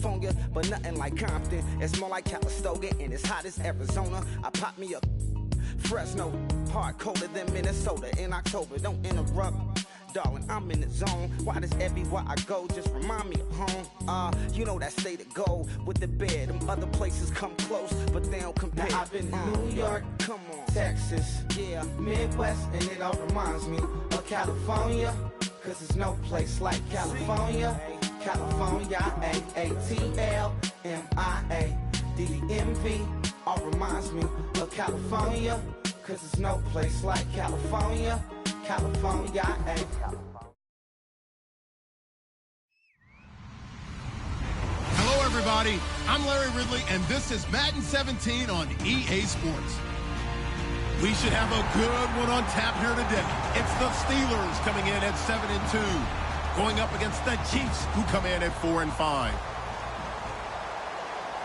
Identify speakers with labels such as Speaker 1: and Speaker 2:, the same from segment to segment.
Speaker 1: California, but nothing like Compton. It's more like Calistoga, and it's hot as Arizona. I pop me a Fresno, hard colder than Minnesota in October. Don't interrupt, darling, I'm in the zone. Why does everywhere I go just remind me of home? You know that state of gold with the bed. Them other places come close, but they don't compare. Now I've been to New York, come on, Texas, yeah, Midwest, and it all reminds me of California, cause there's no place like California. California, AATLMIA-DMV, all reminds me of California, cause there's no place like California. California,
Speaker 2: Hello, everybody. I'm Larry Ridley, and this is Madden 17 on EA Sports. We should have a good one on tap here today. It's the Steelers coming in at 7-2, going up against the Chiefs, who come in at 4-5.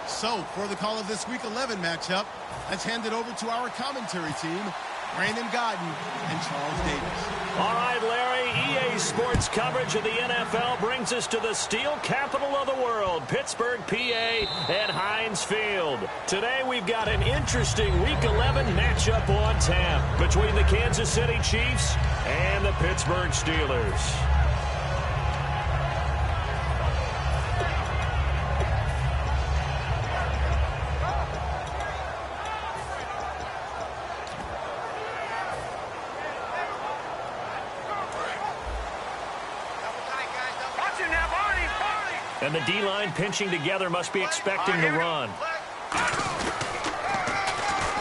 Speaker 2: So, for the call of this Week 11 matchup, let's hand it over to our commentary team, Brandon Godden and Charles Davis.
Speaker 3: All right, Larry, EA Sports coverage of the NFL brings us to the steel capital of the world, Pittsburgh, PA, at Heinz Field. Today, we've got an interesting Week 11 matchup on tap between the Kansas City Chiefs and the Pittsburgh Steelers. And the D-line pinching together must be expecting the run.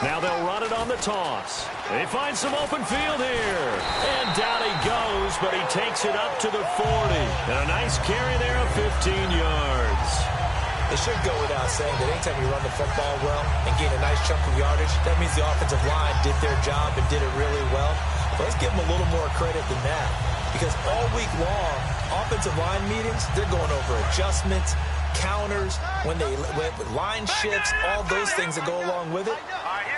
Speaker 3: Now they'll run it on the toss. They find some open field here. And down he goes, but he takes it up to the 40. And a nice carry there of 15 yards.
Speaker 4: It should go without saying that anytime you run the football well and gain a nice chunk of yardage, that means the offensive line did their job and did it really well. But let's give them a little more credit than that. Because all week long, offensive line meetings, they're going over adjustments, counters, when line shifts, all those things that go along with it.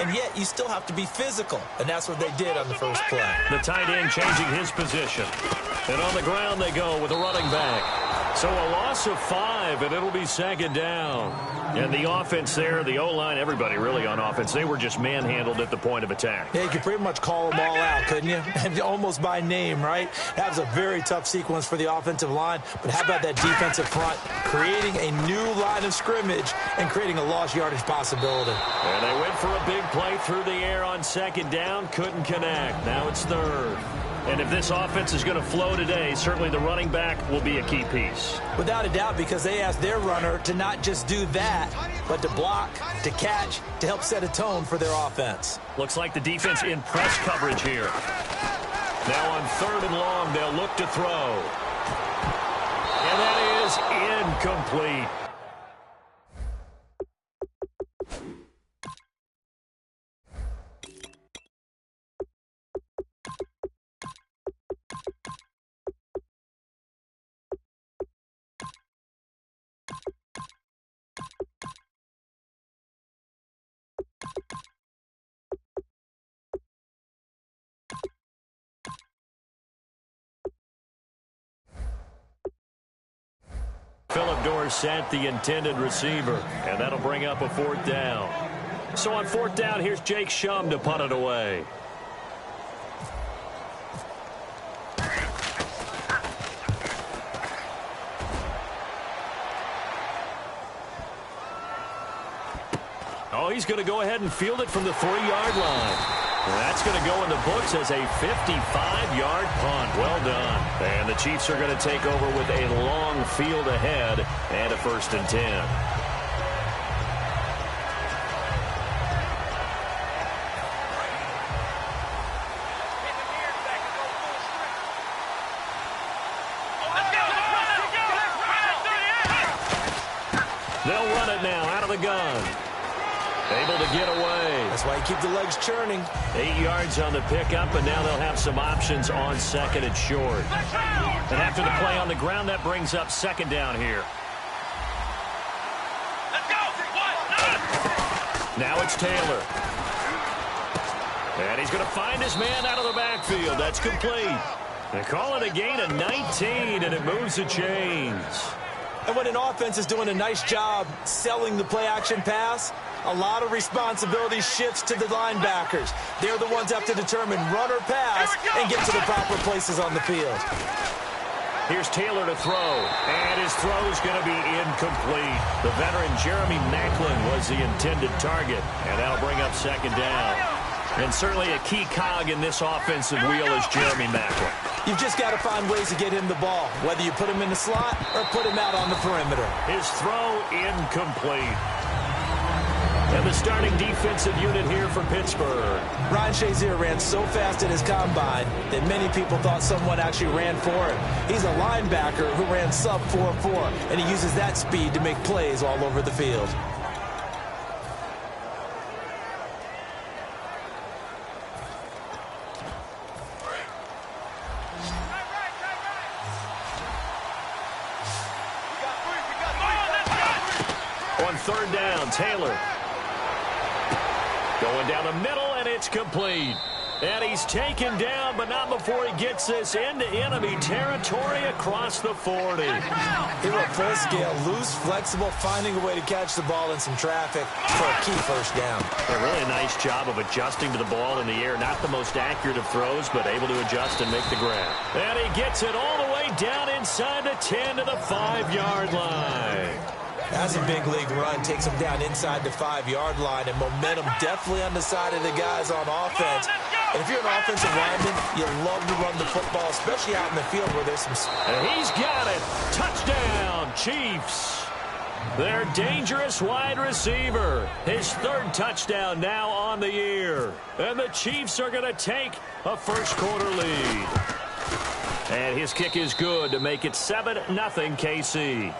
Speaker 4: And yet, you still have to be physical. And that's what they did on the first play.
Speaker 3: The tight end changing his position. And on the ground they go with a running back. So a loss of 5, and it'll be second down. And the offense there, the O-line, everybody really on offense, they were just manhandled at the point of attack.
Speaker 4: Yeah, you could pretty much call them all out, couldn't you? And almost by name, right? That was a very tough sequence for the offensive line. But how about that defensive front? Creating a new line of scrimmage and creating a lost yardage possibility.
Speaker 3: And they went for a big play through the air on second down. Couldn't connect. Now it's third. And if this offense is going to flow today, certainly the running back will be a key piece.
Speaker 4: Without a doubt, because they asked their runner to not just do that, but to block, to catch, to help set a tone for their offense.
Speaker 3: Looks like the defense in press coverage here. Now on third and long, they'll look to throw. And that is incomplete. Phillip Dorsett, the intended receiver, and that'll bring up a fourth down. So on fourth down, here's Jake Shum to punt it away. Oh, he's going to go ahead and field it from the 3-yard line. That's going to go in the books as a 55-yard punt. Well done. And the Chiefs are going to take over with a long field ahead and a 1st and 10. They'll run it now out of the gun. Able to get away.
Speaker 4: That's why you keep the legs churning.
Speaker 3: 8 yards on the pickup, and now they'll have some options on second and short. And after the play on the ground, that brings up second down here.
Speaker 5: Let's go.
Speaker 3: Now it's Taylor. And he's going to find his man out of the backfield. That's complete. They call it a gain of 19, and it moves the chains.
Speaker 4: And when an offense is doing a nice job selling the play-action pass, a lot of responsibility shifts to the linebackers. They're the ones that have to determine run or pass and get to the proper places on the field.
Speaker 3: Here's Taylor to throw, and his throw is going to be incomplete. The veteran Jeremy Maclin was the intended target, and that'll bring up second down. And certainly a key cog in this offensive wheel is Jeremy Maclin.
Speaker 4: You've just got to find ways to get him the ball, whether you put him in the slot or put him out on the perimeter.
Speaker 3: His throw incomplete. And the starting defensive unit here for Pittsburgh.
Speaker 4: Ryan Shazier ran so fast in his combine that many people thought someone actually ran for him. He's a linebacker who ran sub 4.4, and he uses that speed to make plays all over the field.
Speaker 3: On third down, Taylor. Going down the middle, and it's complete. And he's taken down, but not before he gets this into enemy territory across the 40.
Speaker 4: He went full scale, loose, flexible, finding a way to catch the ball in some traffic for a key first down.
Speaker 3: A really nice job of adjusting to the ball in the air. Not the most accurate of throws, but able to adjust and make the grab. And he gets it all the way down inside the 10 to the 5-yard line.
Speaker 4: That's a big league run. Takes him down inside the 5-yard line, and momentum definitely on the side of the guys on offense. And if you're an offensive lineman, you love to run the football, especially out in the field where there's some...
Speaker 3: And he's got it. Touchdown, Chiefs. Their dangerous wide receiver. His third touchdown now on the year. And the Chiefs are going to take a first-quarter lead. And his kick is good to make it 7-0 KC.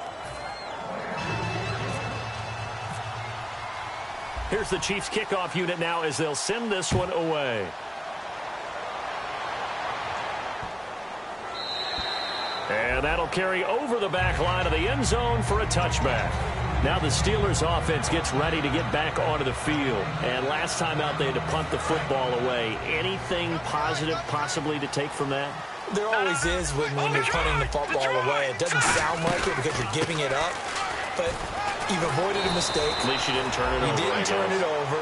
Speaker 3: Here's the Chiefs kickoff unit now as they'll send this one away. And that'll carry over the back line of the end zone for a touchback. Now the Steelers offense gets ready to get back onto the field. And last time out they had to punt the football away. Anything positive possibly to take from that?
Speaker 4: There always is when you're punting the football away. It doesn't sound like it because you're giving it up. But you've avoided a mistake.
Speaker 3: At least you didn't turn it over.
Speaker 4: You didn't turn it over,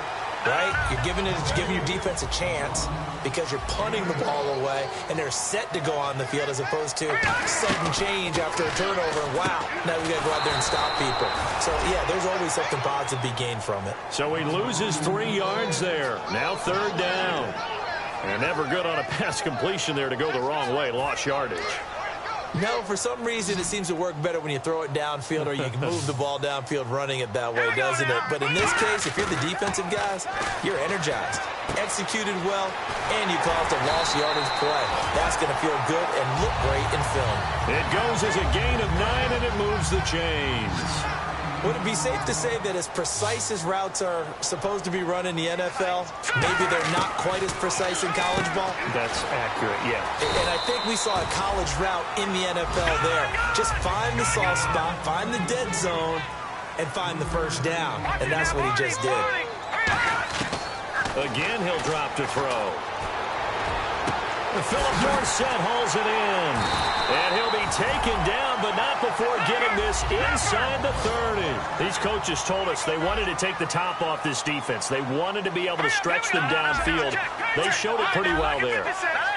Speaker 4: right? You're giving your defense a chance because you're punting the ball away, and they're set to go on the field as opposed to sudden change after a turnover. Wow, now we got to go out there and stop people. So, yeah, there's always something positive to be gained from it.
Speaker 3: So he loses 3 yards there. Now third down. And never good on a pass completion there to go the wrong way. Lost yardage.
Speaker 4: No, for some reason it seems to work better when you throw it downfield or you can move the ball downfield running it that way, doesn't it? But in this case, if you're the defensive guys, you're energized, executed well, and you caused a lost yardage play. That's going to feel good and look great in film.
Speaker 3: It goes as a gain of 9, and it moves the chains.
Speaker 4: Would it be safe to say that as precise as routes are supposed to be run in the NFL, maybe they're not quite as precise in college ball?
Speaker 3: That's accurate, yeah.
Speaker 4: And I think we saw a college route in the NFL there. Just find the soft spot, find the dead zone, and find the first down. And that's what he just did.
Speaker 3: Again, he'll drop to throw. Philip Dorsett hauls it in. And he'll be taken down, but not before getting this inside the 30. These coaches told us they wanted to take the top off this defense. They wanted to be able to stretch them downfield. They showed it pretty well there.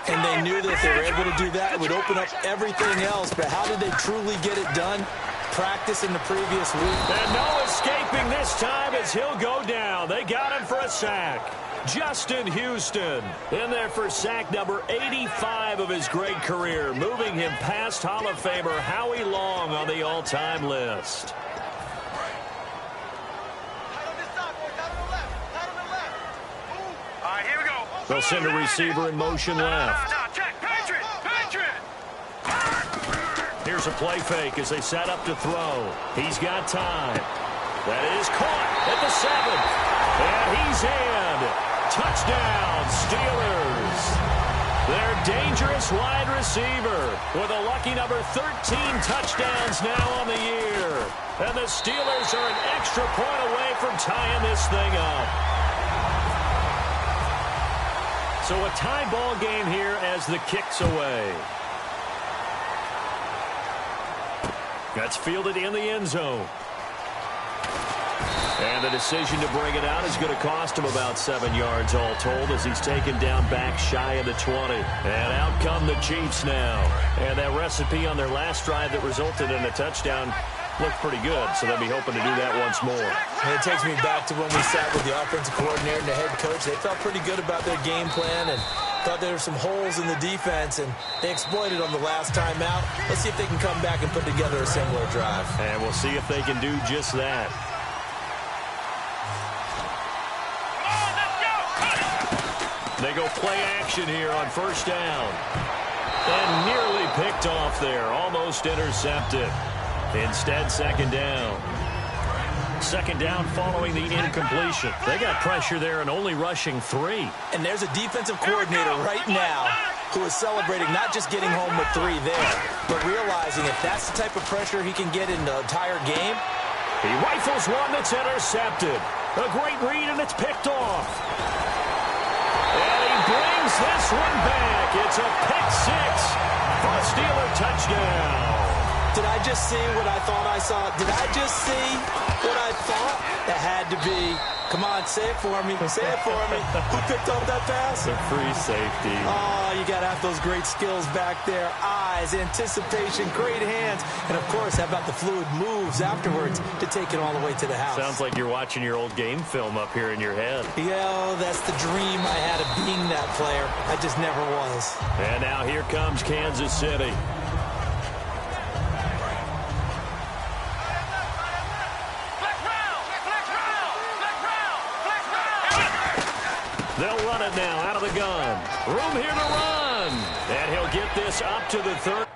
Speaker 4: And they knew that if they were able to do that, it would open up everything else. But how did they truly get it done? Practice in the previous week.
Speaker 3: And no escaping this time as he'll go down. They got him for a sack. Justin Houston in there for sack number 85 of his great career, moving him past Hall of Famer Howie Long on the all-time list.
Speaker 5: Here we go.
Speaker 3: They'll send a receiver in motion left. Here's a play fake as they set up to throw. He's got time. That is caught at the 7. And he's in. Touchdown, Steelers. Their dangerous wide receiver with a lucky number 13 touchdowns now on the year. And the Steelers are an extra point away from tying this thing up. So a tie ball game here as the kick's away. That's fielded in the end zone. And the decision to bring it out is going to cost him about 7 yards all told as he's taken down back shy of the 20. And out come the Chiefs now. And that recipe on their last drive that resulted in a touchdown looked pretty good, so they'll be hoping to do that once more.
Speaker 4: And it takes me back to when we sat with the offensive coordinator and the head coach. They felt pretty good about their game plan and thought there were some holes in the defense, and they exploited on the last time out. Let's see if they can come back and put together a similar drive.
Speaker 3: And we'll see if they can do just that. They go play action here on first down. And nearly picked off there. Almost intercepted. Instead, second down. Second down following the incompletion. They got pressure there and only rushing 3.
Speaker 4: And there's a defensive coordinator right now who is celebrating not just getting home with 3 there, but realizing if that's the type of pressure he can get in the entire game.
Speaker 3: He rifles one that's intercepted. A great read, and it's picked off. And he brings this one back. It's a pick 6 for a Steeler touchdown.
Speaker 4: Did I just see what I thought I saw? Did I just see what I thought? That had to be. Come on, say it for me. Say it for me. Who picked up that pass?
Speaker 3: The free safety.
Speaker 4: Oh, you got to have those great skills back there. Eyes, anticipation, great hands. And, of course, how about the fluid moves afterwards to take it all the way to the house?
Speaker 3: Sounds like you're watching your old game film up here in your head.
Speaker 4: Yeah, that's the dream I had of being that player. I just never was.
Speaker 3: And now here comes Kansas City. They'll run it now out of the gun. Room here to run. And he'll get this up to the 30.